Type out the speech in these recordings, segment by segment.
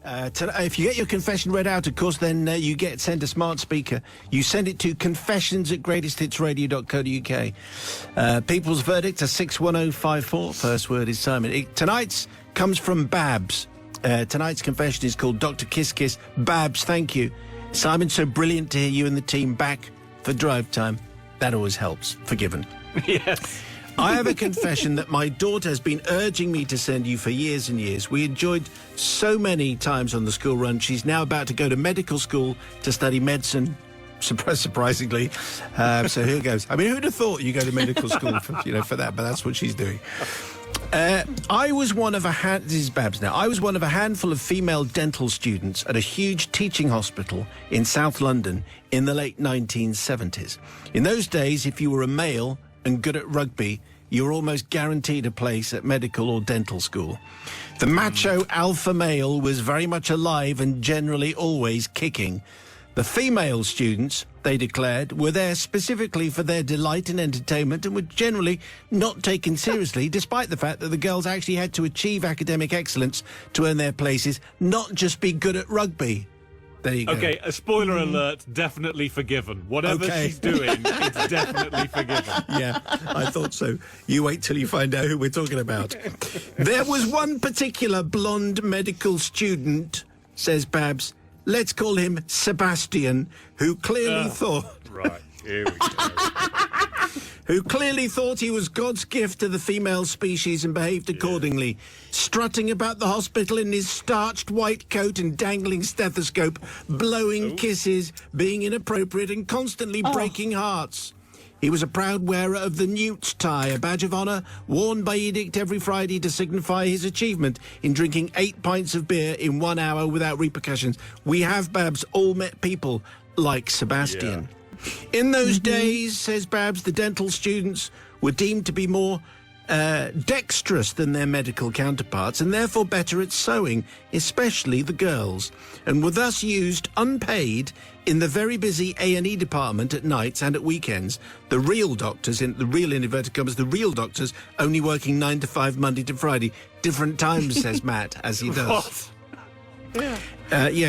If you get your confession read out, of course, then you get sent a smart speaker. You send it to confessions@greatesthitsradio.co.uk. People's verdict are 61054. First word is Simon. Tonight's comes from Babs. Tonight's confession is called Dr. Kiss Kiss. Babs, thank you. Simon, so brilliant to hear you and the team back for drive time. That always helps. Forgiven. Yes. I have a confession that my daughter has been urging me to send you for years and years. We enjoyed so many times on the school run. She's now about to go to medical school to study medicine, surprisingly. So here goes. I mean, who'd have thought you go to medical school for that? But that's what she's doing. I was one of this is Babs now. I was one of a handful of female dental students at a huge teaching hospital in South London in the late 1970s. In those days, if you were a male and good at rugby, you were almost guaranteed a place at medical or dental school. The macho alpha male was very much alive and generally always kicking. The female students, they declared, were there specifically for their delight and entertainment and were generally not taken seriously, despite the fact that the girls actually had to achieve academic excellence to earn their places, not just be good at rugby. There you go. Okay, a spoiler alert, definitely forgiven. Whatever she's doing, it's definitely forgiven. Yeah, I thought so. You wait till you find out who we're talking about. There was one particular blonde medical student, says Babs, let's call him Sebastian, who clearly thought... Right, here we go. Who clearly thought he was God's gift to the female species and behaved accordingly, strutting about the hospital in his starched white coat and dangling stethoscope, blowing kisses, being inappropriate and constantly breaking hearts. He was a proud wearer of the newt tie, a badge of honour worn by edict every Friday to signify his achievement in drinking 8 pints of beer in 1 hour without repercussions. We have, Babs, all met people like Sebastian. Yeah. In those days, says Babs, the dental students were deemed to be more dexterous than their medical counterparts and therefore better at sewing, especially the girls, and were thus used unpaid in the very busy A&E department at nights and at weekends. The real doctors, in inverted commas, the real doctors only working 9 to 5 Monday to Friday. Different times, says Matt, as he does. What?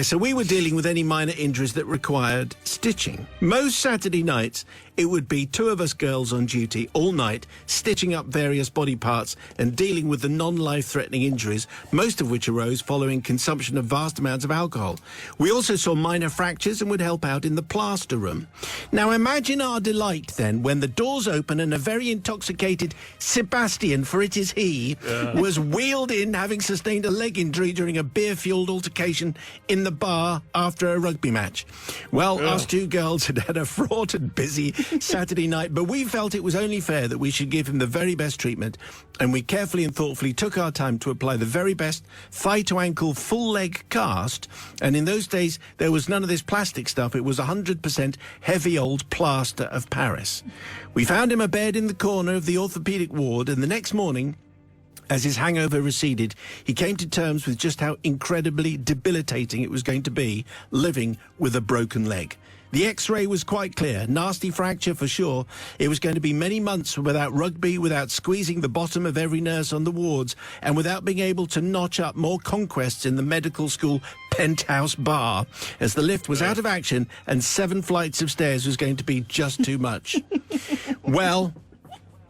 So we were dealing with any minor injuries that required stitching. Most Saturday nights, it would be 2 of us girls on duty all night, stitching up various body parts and dealing with the non-life-threatening injuries, most of which arose following consumption of vast amounts of alcohol. We also saw minor fractures and would help out in the plaster room. Now imagine our delight then when the doors open and a very intoxicated Sebastian, for it is he, was wheeled in, having sustained a leg injury during a beer-fueled altercation in the bar after a rugby match. Well, us 2 girls had had a fraught and busy Saturday night, but we felt it was only fair that we should give him the very best treatment, and we carefully and thoughtfully took our time to apply the very best thigh-to-ankle full-leg cast, and in those days there was none of this plastic stuff. It was 100% heavy old plaster of Paris. We found him a bed in the corner of the orthopaedic ward, and the next morning, as his hangover receded, he came to terms with just how incredibly debilitating it was going to be living with a broken leg. The X-ray was quite clear. Nasty fracture for sure. It was going to be many months without rugby, without squeezing the bottom of every nurse on the wards, and without being able to notch up more conquests in the medical school penthouse bar, as the lift was out of action and 7 flights of stairs was going to be just too much. Well,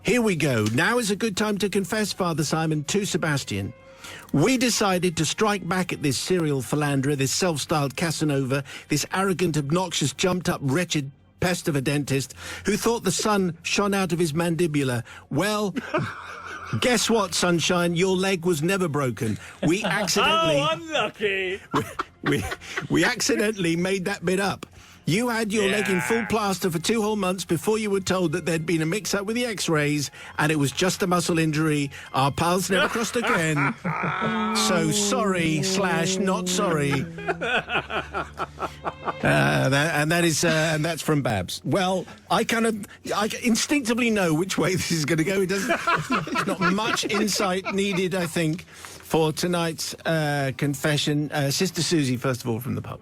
here we go. Now is a good time to confess, Father Simon, to Sebastian. We decided to strike back at this serial philanderer, this self-styled Casanova, this arrogant, obnoxious, jumped-up, wretched pest of a dentist who thought the sun shone out of his mandibula. Well, guess what, sunshine? Your leg was never broken. We accidentally... Oh, unlucky! We accidentally made that bit up. You had your leg in full plaster for 2 whole months before you were told that there'd been a mix-up with the X-rays and it was just a muscle injury. Our paths never crossed again. So sorry / not sorry. And that's from Babs. Well, I instinctively know which way this is going to go. There's not much insight needed, I think, for tonight's confession. Sister Susie, first of all, from the pub.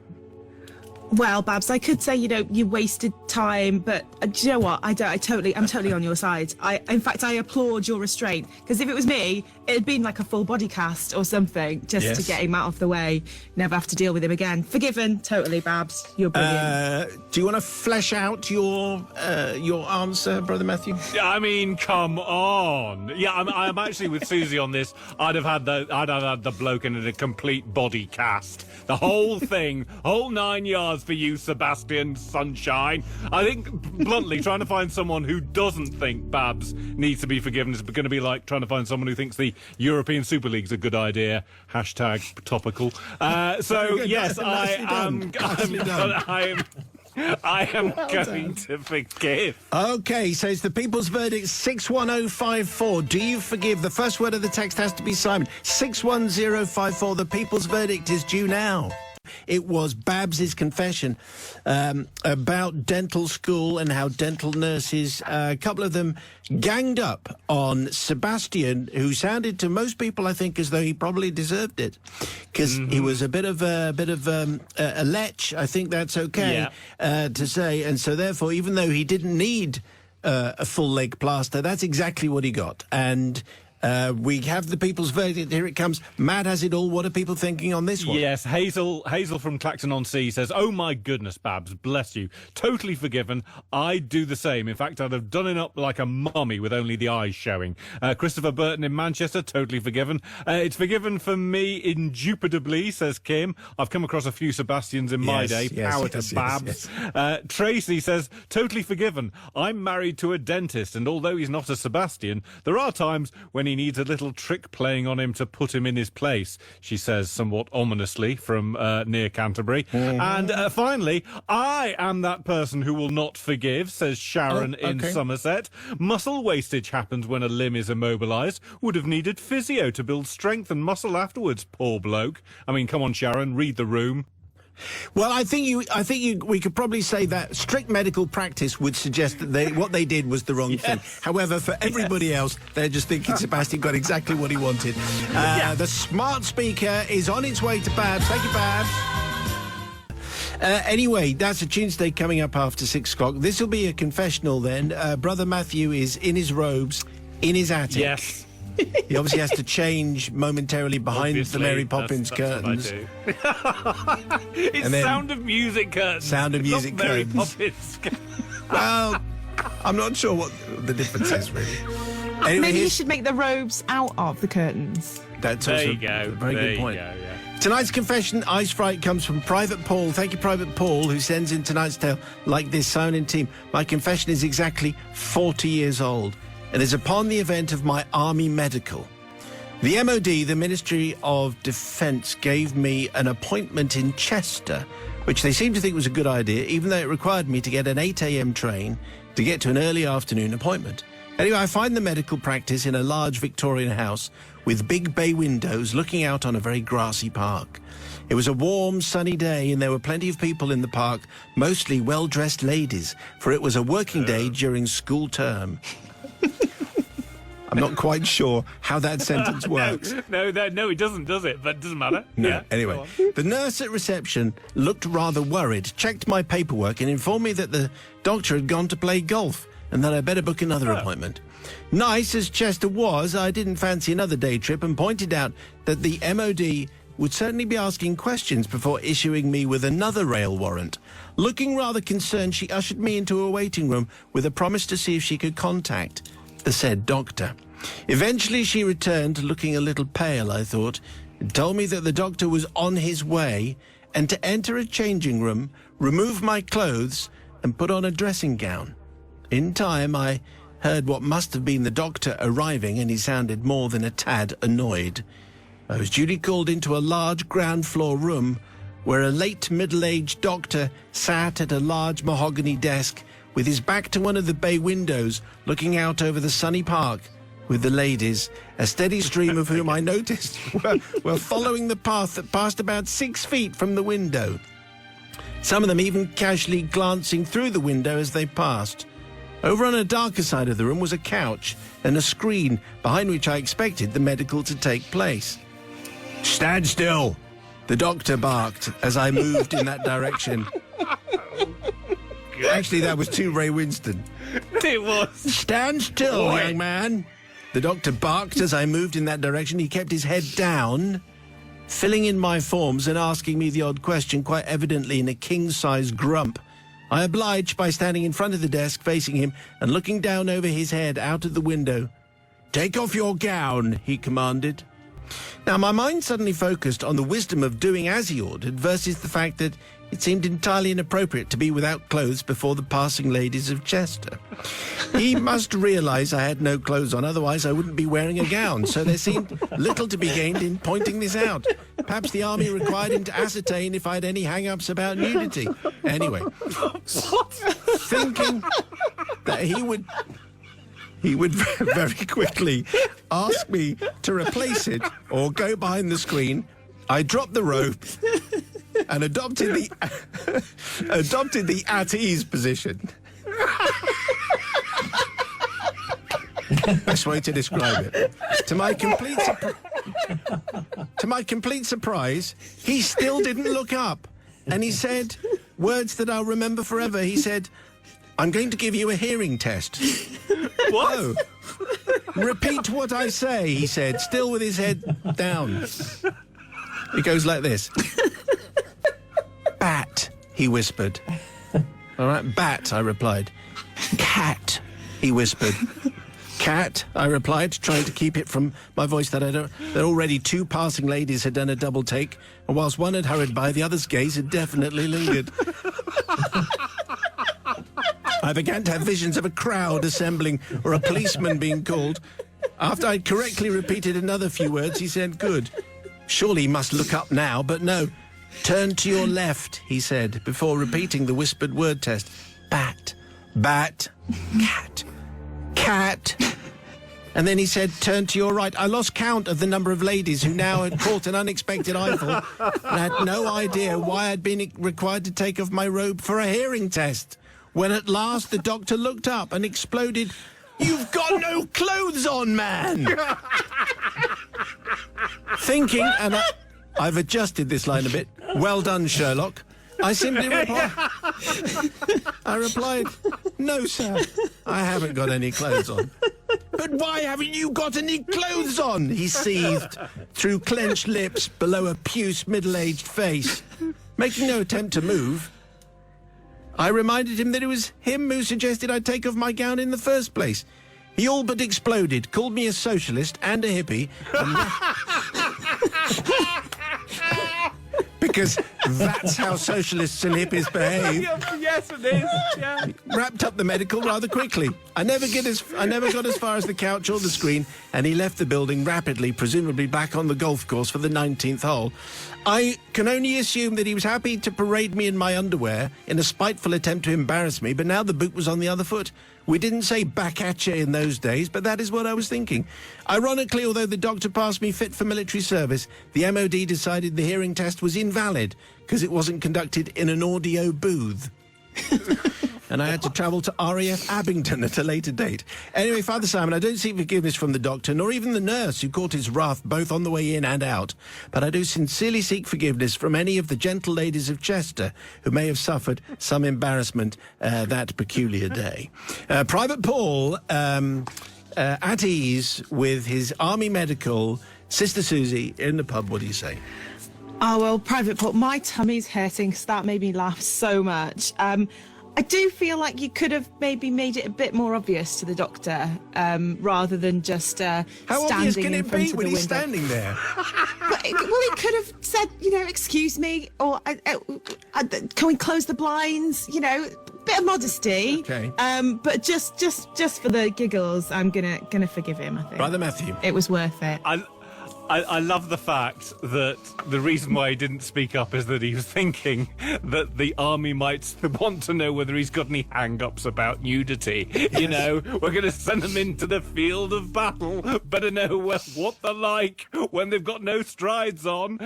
Well, Babs, I could say, you wasted time, but do you know what? I'm totally on your side. In fact, I applaud your restraint, because if it was me, it'd been like a full body cast or something, just to get him out of the way, never have to deal with him again. Forgiven, totally, Babs. You're brilliant. Do you want to flesh out your answer, Brother Matthew? I mean, come on. Yeah, I'm actually with Susie on this. I'd have had the bloke in a complete body cast. The whole thing, whole 9 yards for you, Sebastian Sunshine. I think, bluntly, trying to find someone who doesn't think Babs needs to be forgiven is going to be like trying to find someone who thinks the European Super League's a good idea. Hashtag topical. So, yes, I am going to forgive. Okay, so it's the people's verdict, 61054. Do you forgive? The first word of the text has to be Simon. 61054. The people's verdict is due now. It was Babs's confession about dental school and how dental nurses, a couple of them, ganged up on Sebastian, who sounded to most people, I think, as though he probably deserved it, because he was a bit of a lech. I think that's okay to say, and so therefore, even though he didn't need a full leg plaster, that's exactly what he got. And we have the people's verdict. Here it comes. Matt has it all. What are people thinking on this one? Yes, Hazel from Clacton-on-Sea says, "Oh my goodness, Babs, bless you. Totally forgiven. I'd do the same. In fact, I'd have done it up like a mummy with only the eyes showing." Christopher Burton in Manchester, totally forgiven. It's forgiven for me indubitably, says Kim. I've come across a few Sebastians in my day. Power to Babs. Tracy says, "Totally forgiven. I'm married to a dentist, and although he's not a Sebastian, there are times when he needs a little trick playing on him to put him in his place," she says somewhat ominously from near Canterbury. And finally, "I am that person who will not forgive," says Sharon in Somerset. "Muscle wastage happens when a limb is immobilised. Would have needed physio to build strength and muscle afterwards, poor bloke." I mean, come on, Sharon, read the room. Well, I think we could probably say that strict medical practice would suggest that what they did was the wrong thing. However, for everybody else, they're just thinking Sebastian got exactly what he wanted. The smart speaker is on its way to Babs. Thank you, Babs. Anyway, that's a Tuesday coming up after 6 o'clock. This will be a confessional then. Brother Matthew is in his robes, in his attic. Yes. He obviously has to change momentarily behind the Mary Poppins curtains. That's it's Sound of Music curtains. Sound of Music not Mary curtains. Poppins. Well, I'm not sure what the difference is, really. Anyway, Maybe you should make the robes out of the curtains. That's There also you go. a very good point. There you go, yeah. Tonight's confession, Ice Fright, comes from Private Paul. Thank you, Private Paul, who sends in tonight's tale like this. Sounding team. My confession is exactly 40 years old and is upon the event of my army medical. The MOD, the Ministry of Defence, gave me an appointment in Chester, which they seemed to think was a good idea, even though it required me to get an 8 a.m. train to get to an early afternoon appointment. Anyway, I find the medical practice in a large Victorian house with big bay windows looking out on a very grassy park. It was a warm, sunny day, and there were plenty of people in the park, mostly well-dressed ladies, for it was a working day during school term. I'm not quite sure how that sentence works. No, it doesn't, does it? But it doesn't matter. No. Yeah, Anyway, the nurse at reception looked rather worried, checked my paperwork and informed me that the doctor had gone to play golf and that I better book another appointment. Nice as Chester was, I didn't fancy another day trip and pointed out that the MOD would certainly be asking questions before issuing me with another rail warrant. Looking rather concerned, she ushered me into a waiting room with a promise to see if she could contact the said doctor. Eventually she returned, looking a little pale, I thought, and told me that the doctor was on his way and to enter a changing room, remove my clothes and put on a dressing gown. In time I heard what must have been the doctor arriving, and he sounded more than a tad annoyed. I was duly called into a large ground floor room where a late middle-aged doctor sat at a large mahogany desk with his back to one of the bay windows looking out over the sunny park with the ladies, a steady stream of whom I noticed were following the path that passed about 6 feet from the window. Some of them even casually glancing through the window as they passed. Over on a darker side of the room was a couch and a screen behind which I expected the medical to take place. "Stand still," the doctor barked as I moved in that direction. Actually, that was to Ray Winston. It was. "Stand still, young man." The doctor barked as I moved in that direction. He kept his head down, filling in my forms and asking me the odd question, quite evidently in a king-size grump. I obliged by standing in front of the desk, facing him, and looking down over his head out of the window. "Take off your gown," he commanded. Now, my mind suddenly focused on the wisdom of doing as he ordered versus the fact that it seemed entirely inappropriate to be without clothes before the passing ladies of Chester. He must realise I had no clothes on, otherwise I wouldn't be wearing a gown, so there seemed little to be gained in pointing this out. Perhaps the army required him to ascertain if I had any hang-ups about nudity. Anyway, thinking that he would very quickly ask me to replace it or go behind the screen, I dropped the robe and adopted the at ease position. Best way to describe it. To my complete surprise, he still didn't look up, and he said words that I'll remember forever. He said, "I'm going to give you a hearing test." What? Oh. "Repeat what I say," he said, still with his head down. It goes like this. "Bat," he whispered. "All right, bat," I replied. "Cat," he whispered. "Cat," I replied, trying to keep it from my voice that already 2 passing ladies had done a double take, and whilst one had hurried by, the other's gaze had definitely lingered. I began to have visions of a crowd assembling or a policeman being called. After I'd correctly repeated another few words, he said, "Good. Surely he must look up now," but no. "Turn to your left," he said, before repeating the whispered word test. "Bat, bat, cat, cat." And then he said, "Turn to your right." I lost count of the number of ladies who now had caught an unexpected eyeful and had no idea why I'd been required to take off my robe for a hearing test. When at last the doctor looked up and exploded, "You've got no clothes on, man!" Thinking, and I've adjusted this line a bit, "Well done, Sherlock," I simply replied, "No, sir, I haven't got any clothes on." "But why haven't you got any clothes on?" he seethed through clenched lips below a puce middle-aged face. Making no attempt to move, I reminded him that it was him who suggested I take off my gown in the first place. He all but exploded, called me a socialist and a hippie, because that's how socialists and hippies behave. Yes, it is. Yeah. Wrapped up the medical rather quickly. I never got as far as the couch or the screen, and he left the building rapidly, presumably back on the golf course for the 19th hole. I can only assume that he was happy to parade me in my underwear in a spiteful attempt to embarrass me, but now the boot was on the other foot. We didn't say "back at ya" in those days, but that is what I was thinking. Ironically, although the doctor passed me fit for military service, the MOD decided the hearing test was invalid because it wasn't conducted in an audio booth. And I had to travel to RAF Abingdon at a later date. Anyway, Father Simon, I don't seek forgiveness from the doctor, nor even the nurse who caught his wrath both on the way in and out. But I do sincerely seek forgiveness from any of the gentle ladies of Chester who may have suffered some embarrassment that peculiar day. Private Paul, at ease with his army medical, Sister Susie in the pub. What do you say? Oh, well, Private Paul, my tummy's hurting because that made me laugh so much. I do feel like you could have maybe made it a bit more obvious to the doctor, rather than just How obvious standing can in it front be of when the he's window. standing there? Well, he could have said, "Excuse me," or "Can we close the blinds?" Bit of modesty. Okay. But just for the giggles, I'm gonna forgive him. I think. Brother Matthew. It was worth it. I love the fact that the reason why he didn't speak up is that he was thinking that the army might want to know whether he's got any hang-ups about nudity. We're going to send them into the field of battle. Better know what they're like when they've got no strides on.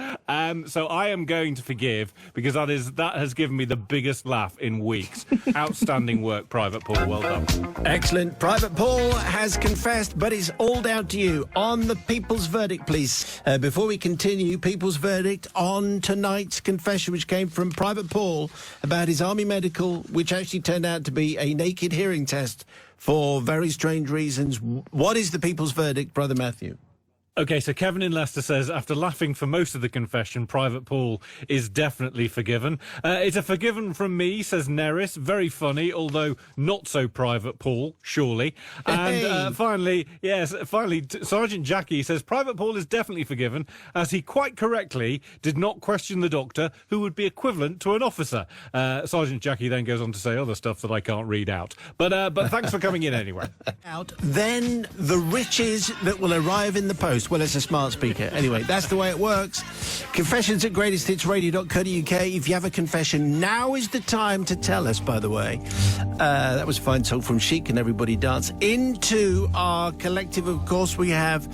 So I am going to forgive, because that has given me the biggest laugh in weeks. Outstanding work, Private Paul. Well done. Excellent. Private Paul has confessed, but it's all down to you. On the people's verdict, please. police. Before we continue, people's verdict on tonight's confession, which came from Private Paul about his army medical, which actually turned out to be a naked hearing test for very strange reasons. What is the people's verdict, Brother Matthew? Okay, so Kevin in Leicester says, after laughing for most of the confession, Private Paul is definitely forgiven. It's a forgiven from me, says Neris. Very funny, although not so Private Paul, surely. And finally, Sergeant Jackie says, Private Paul is definitely forgiven, as he quite correctly did not question the doctor, who would be equivalent to an officer. Sergeant Jackie then goes on to say other stuff that I can't read out. But thanks for coming in anyway. Then the riches that will arrive in the post. Well, it's a smart speaker. Anyway, that's the way it works. Confessions at greatesthitsradio.co.uk. If you have a confession, now is the time to tell us, by the way. That was a fine song from Chic and Everybody Dance. Into our collective, of course, we have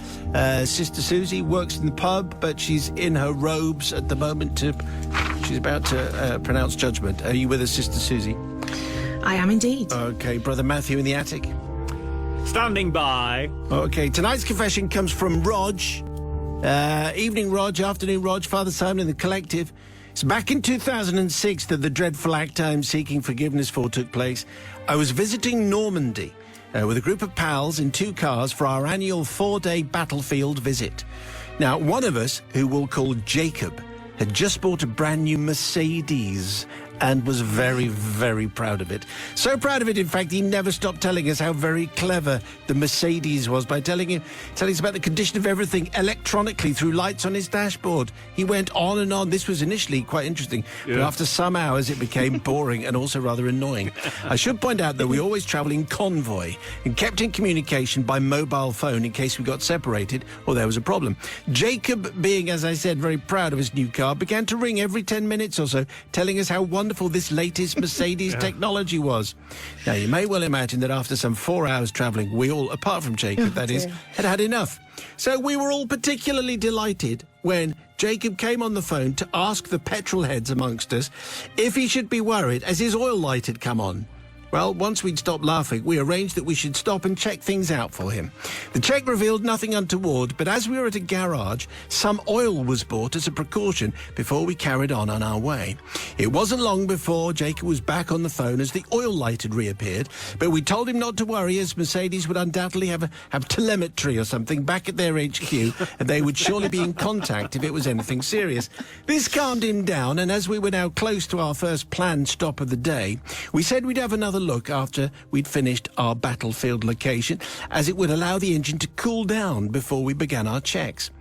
Sister Susie, works in the pub, but she's in her robes at the moment. She's about to pronounce judgment. Are you with us, Sister Susie? I am indeed. Okay, Brother Matthew in the attic. Standing by. Okay, tonight's confession comes from Rog. Evening, Rog. Afternoon, Rog. Father Simon in the collective. It's back in 2006 that the dreadful act I'm seeking forgiveness for took place. I was visiting Normandy with a group of pals in 2 cars for our annual 4-day battlefield visit. Now, one of us, who we'll call Jacob, had just bought a brand new Mercedes and was very, very proud of it. So proud of it, in fact, he never stopped telling us how very clever the Mercedes was by telling us about the condition of everything electronically through lights on his dashboard. He went on and on. This was initially quite interesting, but after some hours it became boring and also rather annoying. I should point out that we always travel in convoy and kept in communication by mobile phone in case we got separated or there was a problem. Jacob, being, as I said, very proud of his new car, began to ring every 10 minutes or so, telling us how wonderful this latest Mercedes technology was. Now, you may well imagine that after some 4 hours travelling, we all, apart from Jacob, that is, had had enough. So we were all particularly delighted when Jacob came on the phone to ask the petrol heads amongst us if he should be worried as his oil light had come on. Well, once we'd stopped laughing, we arranged that we should stop and check things out for him. The check revealed nothing untoward, but as we were at a garage, some oil was bought as a precaution before we carried on our way. It wasn't long before Jacob was back on the phone as the oil light had reappeared, but we told him not to worry, as Mercedes would undoubtedly have telemetry or something back at their HQ, and they would surely be in contact if it was anything serious. This calmed him down, and as we were now close to our first planned stop of the day, we said we'd have another look after we'd finished our battlefield location, as it would allow the engine to cool down before we began our checks.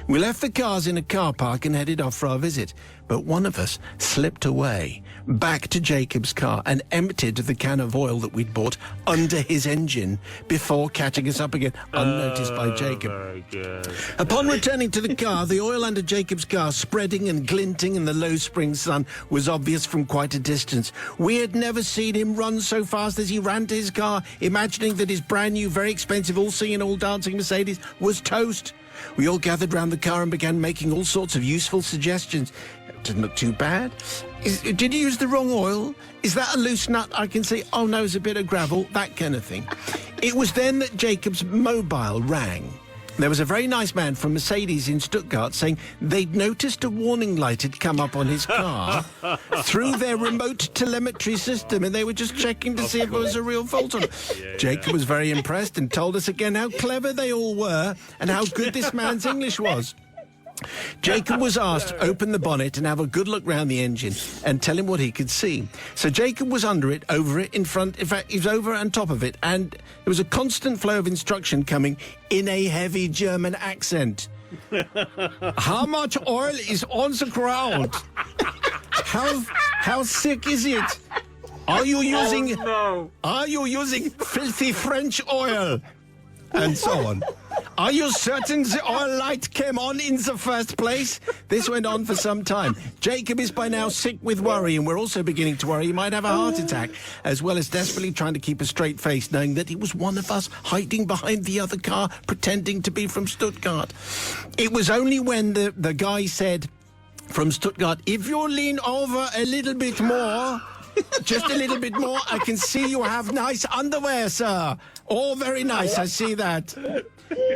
We left the cars in a car park and headed off for our visit, but one of us slipped away back to Jacob's car and emptied the can of oil that we'd bought under his engine before catching us up again, unnoticed by Jacob. Very good. Upon returning to the car, the oil under Jacob's car, spreading and glinting in the low spring sun, was obvious from quite a distance. We had never seen him run so fast as he ran to his car, imagining that his brand new, very expensive, all-singing, all-dancing Mercedes was toast. We all gathered round the car and began making all sorts of useful suggestions. It didn't look too bad. Did you use the wrong oil? Is that a loose nut I can see? Oh, no, it's a bit of gravel, that kind of thing. It was then that Jacob's mobile rang. There was a very nice man from Mercedes in Stuttgart saying they'd noticed a warning light had come up on his car through their remote telemetry system, and they were just checking to see if there was a real fault on it. Jacob was very impressed and told us again how clever they all were and how good this man's English was. Jacob was asked to open the bonnet and have a good look round the engine and tell him what he could see. So Jacob was under it, over it, in front. In fact, he was over and top of it, and there was a constant flow of instruction coming in a heavy German accent. How much oil is on the ground? How thick is it? Are you using filthy French oil? And so on. Are you certain the oil light came on in the first place? This went on for some time. Jacob is by now sick with worry, and we're also beginning to worry he might have a heart attack, as well as desperately trying to keep a straight face, knowing that he was one of us hiding behind the other car, pretending to be from Stuttgart. It was only when the guy said from Stuttgart, if you lean over a little bit more... just a little bit more. I can see you have nice underwear, sir. All very nice, I see that.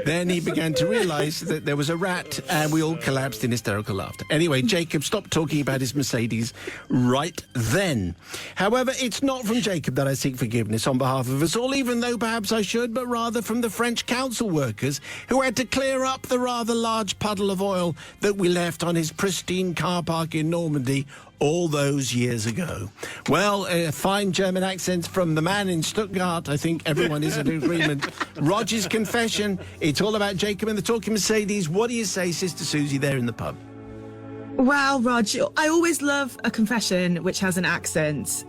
Then he began to realise that there was a rat, and we all collapsed in hysterical laughter. Anyway, Jacob stopped talking about his Mercedes right then. However, it's not from Jacob that I seek forgiveness on behalf of us all, even though perhaps I should, but rather from the French council workers who had to clear up the rather large puddle of oil that we left on his pristine car park in Normandy all those years ago. Well, fine German accents from the man in Stuttgart. I think everyone is in agreement. Roger's confession. It's all about Jacob and the talking Mercedes. What do you say, Sister Susie, there in the pub? Well, Rog, I always love a confession which has an accent,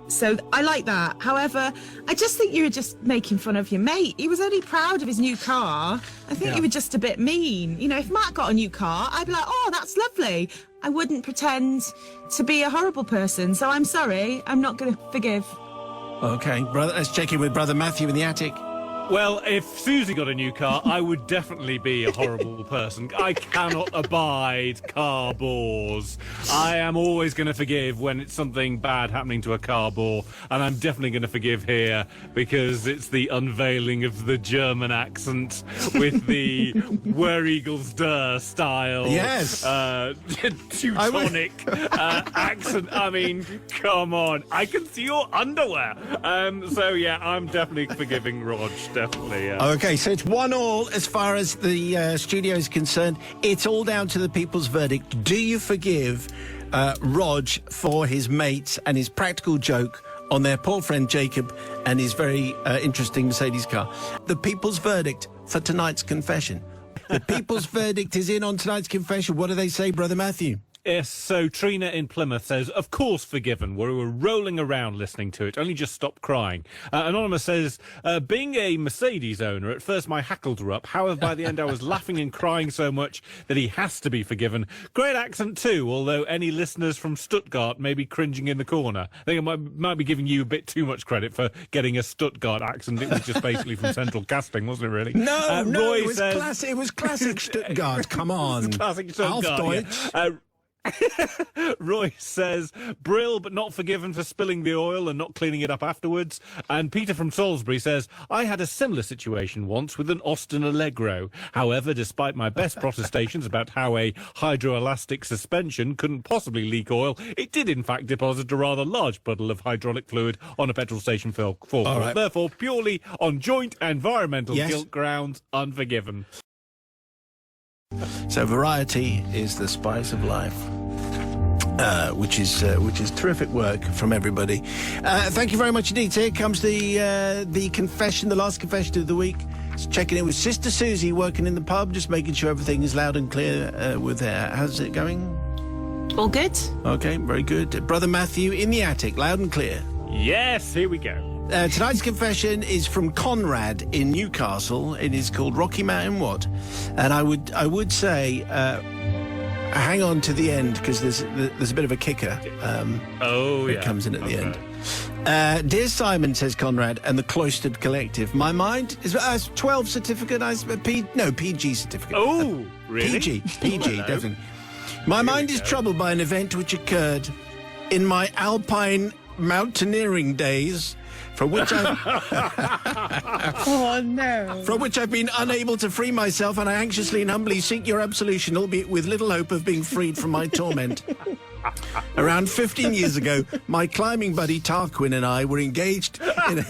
so I like that. However, I just think you were just making fun of your mate. He was only proud of his new car. I think you were just a bit mean. You know, if Matt got a new car, I'd be like, oh, that's lovely. I wouldn't pretend to be a horrible person, so I'm sorry. I'm not going to forgive. Okay, brother. Let's check in with Brother Matthew in the attic. Well, if Susie got a new car, I would definitely be a horrible person. I cannot abide car bores. I am always going to forgive when it's something bad happening to a car bore, and I'm definitely going to forgive here because it's the unveiling of the German accent with the Were Eagles Der style. Yes. Teutonic accent. I mean, come on. I can see your underwear. So, yeah, I'm definitely forgiving Rog. Definitely, yeah. Okay, so it's 1-1 as far as the studio is concerned. It's all down to the people's verdict. Do you forgive Rog for his mates and his practical joke on their poor friend Jacob and his very interesting Mercedes car? The people's verdict for tonight's confession. The people's verdict is in on tonight's confession. What do they say, Brother Matthew? Yes, so Trina in Plymouth says, of course forgiven. We were rolling around listening to it. Only just stopped crying. Anonymous says, being a Mercedes owner, at first my hackles were up. However, by the end I was laughing and crying so much that he has to be forgiven. Great accent too, although any listeners from Stuttgart may be cringing in the corner. I think I might be giving you a bit too much credit for getting a Stuttgart accent. It was just basically from Central Casting, wasn't it, really? No, Roy it was says, it was classic Stuttgart. Come on. Classic Stuttgart, Auf yeah. Deutsch. Roy says, Brill, but not forgiven for spilling the oil and not cleaning it up afterwards. And Peter from Salisbury says, I had a similar situation once with an Austin Allegro. However, despite my best protestations about how a hydroelastic suspension couldn't possibly leak oil, it did in fact deposit a rather large puddle of hydraulic fluid on a petrol station forecourt. Right. Therefore, purely on joint environmental guilt grounds, unforgiven. So variety is the spice of life, which is terrific work from everybody. Thank you very much indeed. So here comes the confession, the last confession of the week. Just checking in with Sister Susie, working in the pub, just making sure everything is loud and clear with her. How's it going? All good? Okay, very good. Brother Matthew in the attic, loud and clear. Yes, here we go. Tonight's confession is from Conrad in Newcastle. It is called Rocky Mountain What? And I would say hang on to the end because there's a bit of a kicker. It comes in at the end. Dear Simon, says Conrad, and the Cloistered Collective. My mind is 12 certificate. PG certificate. Oh, really? PG, definitely. My mind is troubled by an event which occurred in my alpine mountaineering days. From which I've been unable to free myself, and I anxiously and humbly seek your absolution, albeit with little hope of being freed from my torment. Around 15 years ago, my climbing buddy Tarquin and I were engaged in a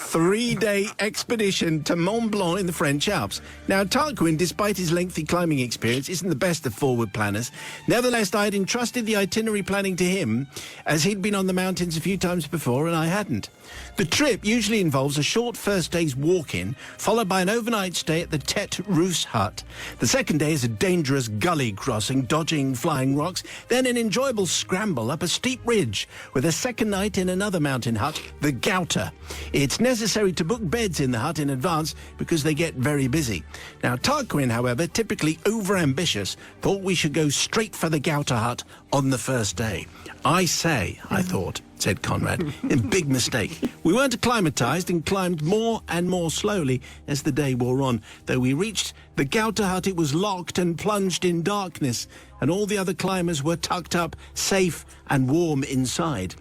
3-day expedition to Mont Blanc in the French Alps. Now, Tarquin, despite his lengthy climbing experience, isn't the best of forward planners. Nevertheless, I had entrusted the itinerary planning to him, as he'd been on the mountains a few times before and I hadn't. The trip usually involves a short first day's walk-in, followed by an overnight stay at the Tete Rousse hut. The second day is a dangerous gully crossing, dodging flying rocks, then an enjoyable scramble up a steep ridge, with a second night in another mountain hut, the Gouter. It's necessary to book beds in the hut in advance because they get very busy. Now, Tarquin, however, typically overambitious, thought we should go straight for the Gouter hut on the first day. I thought, said Conrad. A big mistake. We weren't acclimatized and climbed more and more slowly as the day wore on. Though we reached the Gouter hut, it was locked and plunged in darkness, and all the other climbers were tucked up, safe and warm inside.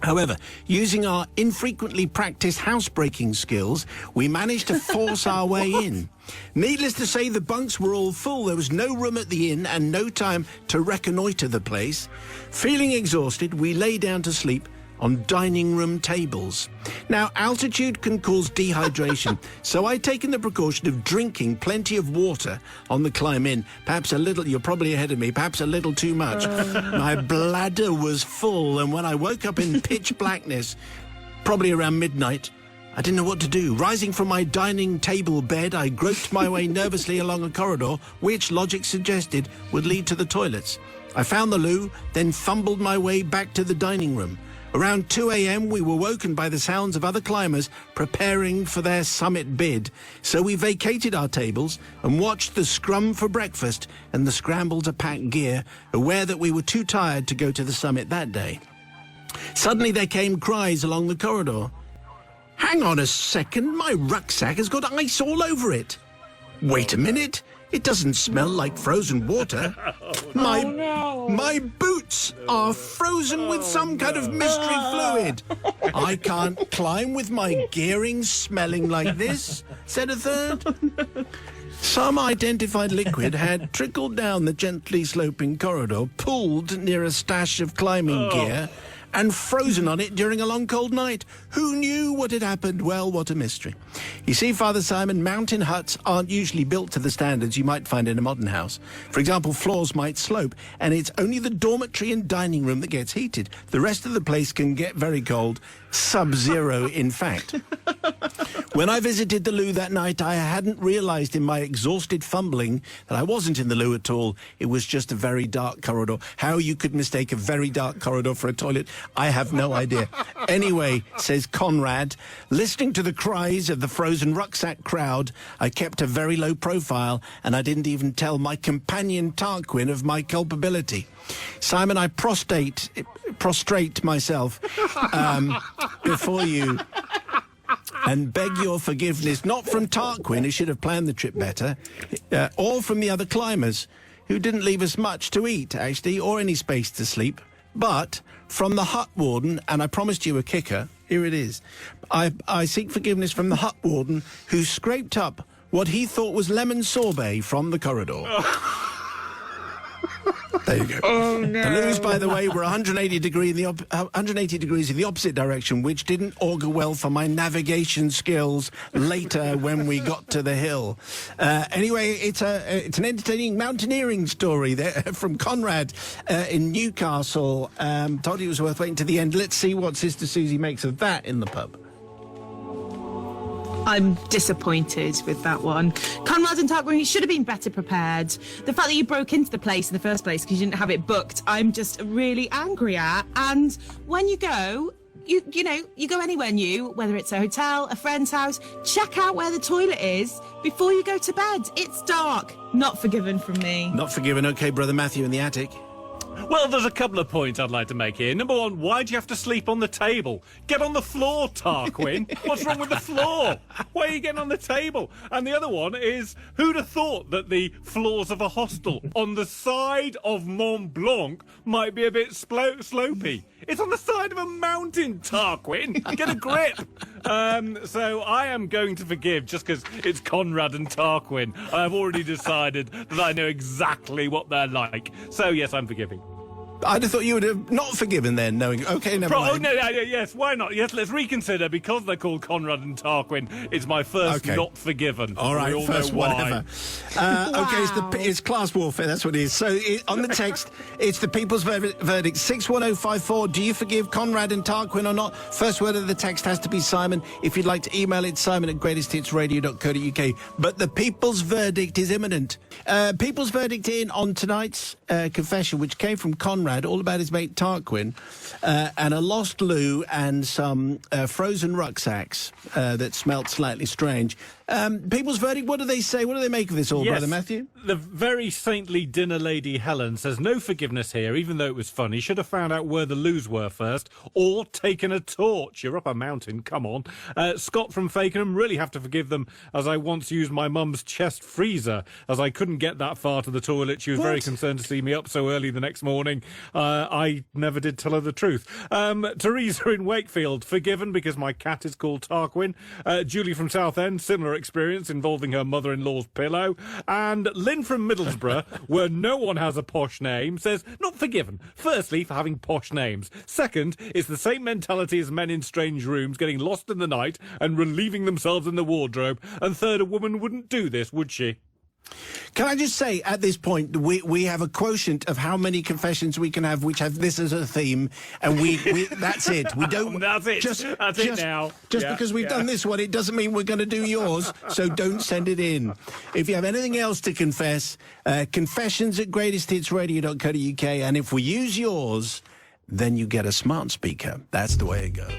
However, using our infrequently practiced housebreaking skills, we managed to force our way in. Needless to say, the bunks were all full. There was no room at the inn and no time to reconnoitre the place. Feeling exhausted, we lay down to sleep on dining room tables. Now, altitude can cause dehydration, so I'd taken the precaution of drinking plenty of water on the climb in. Perhaps a little, you're probably ahead of me, perhaps a little too much. My bladder was full, and when I woke up in pitch blackness, probably around midnight, I didn't know what to do. Rising from my dining table bed, I groped my way nervously along a corridor, which logic suggested would lead to the toilets. I found the loo, then fumbled my way back to the dining room. Around 2 a.m, we were woken by the sounds of other climbers preparing for their summit bid. So we vacated our tables and watched the scrum for breakfast and the scramble to pack gear, aware that we were too tired to go to the summit that day. Suddenly there came cries along the corridor. Hang on a second, my rucksack has got ice all over it. Wait a minute. It doesn't smell like frozen water. My boots are frozen with some kind of mystery fluid. I can't climb with my gearing smelling like this, said a third. Some identified liquid had trickled down the gently sloping corridor, pooled near a stash of climbing gear, and frozen on it during a long cold night. Who knew what had happened? Well, what a mystery. You see, Father Simon, mountain huts aren't usually built to the standards you might find in a modern house. For example, floors might slope, and it's only the dormitory and dining room that gets heated. The rest of the place can get very cold, sub-zero in fact. When I visited the loo that night, I hadn't realised in my exhausted fumbling that I wasn't in the loo at all. It was just a very dark corridor. How you could mistake a very dark corridor for a toilet, I have no idea. Anyway, says Conrad, listening to the cries of the frozen rucksack crowd, I kept a very low profile, and I didn't even tell my companion Tarquin of my culpability. Simon, I prostrate myself before you and beg your forgiveness, not from Tarquin, who should have planned the trip better, or from the other climbers, who didn't leave us much to eat, actually, or any space to sleep, but from the hut warden, and I promised you a kicker, here it is. I seek forgiveness from the hut warden, who scraped up what he thought was lemon sorbet from the corridor. There you go. Oh, no. The loos, by the way, were 180 degrees in the opposite direction, which didn't augur well for my navigation skills later when we got to the hill. Anyway, it's an entertaining mountaineering story there from Conrad in Newcastle. Told you it was worth waiting to the end. Let's see what Sister Susie makes of that in the pub. I'm disappointed with that one. Conrad and Tarquin, you should have been better prepared. The fact that you broke into the place in the first place because you didn't have it booked, I'm just really angry at. And when you go, you go anywhere new, whether it's a hotel, a friend's house, check out where the toilet is before you go to bed. It's dark. Not forgiven from me. Not forgiven. Okay, Brother Matthew in the attic. Well, there's a couple of points I'd like to make here. Number one, why'd you have to sleep on the table? Get on the floor, Tarquin. What's wrong with the floor? Why are you getting on the table? And the other one is, who'd have thought that the floors of a hostel on the side of Mont Blanc might be a bit slopey? It's on the side of a mountain, Tarquin. Get a grip. So I am going to forgive just because it's Conrad and Tarquin. I've already decided that I know exactly what they're like. So, yes, I'm forgiving. I'd have thought you would have not forgiven then, knowing... OK, never mind. No, yes, why not? Yes, let's reconsider. Because they're called Conrad and Tarquin, it's my first not forgiven. All right, we all first know why. whatever. OK, it's class warfare, that's what it is. So on the text, it's the people's verdict. 61054, do you forgive Conrad and Tarquin or not? First word of the text has to be Simon. If you'd like to email it, simon@greatesthitsradio.co.uk. But the people's verdict is imminent. People's verdict in on tonight's confession, which came from Conrad, all about his mate Tarquin, and a lost loo and some frozen rucksacks that smelt slightly strange. People's verdict, what do they say? What do they make of this all, Brother Matthew? The very saintly dinner lady Helen says no forgiveness here, even though it was funny. Should have found out where the loos were first, or taken a torch. You're up a mountain, come on. Scott from Fakenham, really have to forgive them, as I once used my mum's chest freezer, as I couldn't get that far to the toilet. She was very concerned to see me up so early the next morning. I never did tell her the truth. Teresa in Wakefield, forgiven because my cat is called Tarquin. Julie from Southend, similar experience involving her mother-in-law's pillow. And Lynn from Middlesbrough, where no one has a posh name, says, not forgiven. Firstly, for having posh names. Second, it's the same mentality as men in strange rooms, getting lost in the night and relieving themselves in the wardrobe. And third, a woman wouldn't do this, would she? Can I just say, at this point, we have a quotient of how many confessions we can have which have this as a theme, and we that's it. We don't. That's it. That's it now. Just because we've done this one, it doesn't mean we're going to do yours. So don't send it in. If you have anything else to confess, confessions@greatesthitsradio.co.uk, and if we use yours, then you get a smart speaker. That's the way it goes.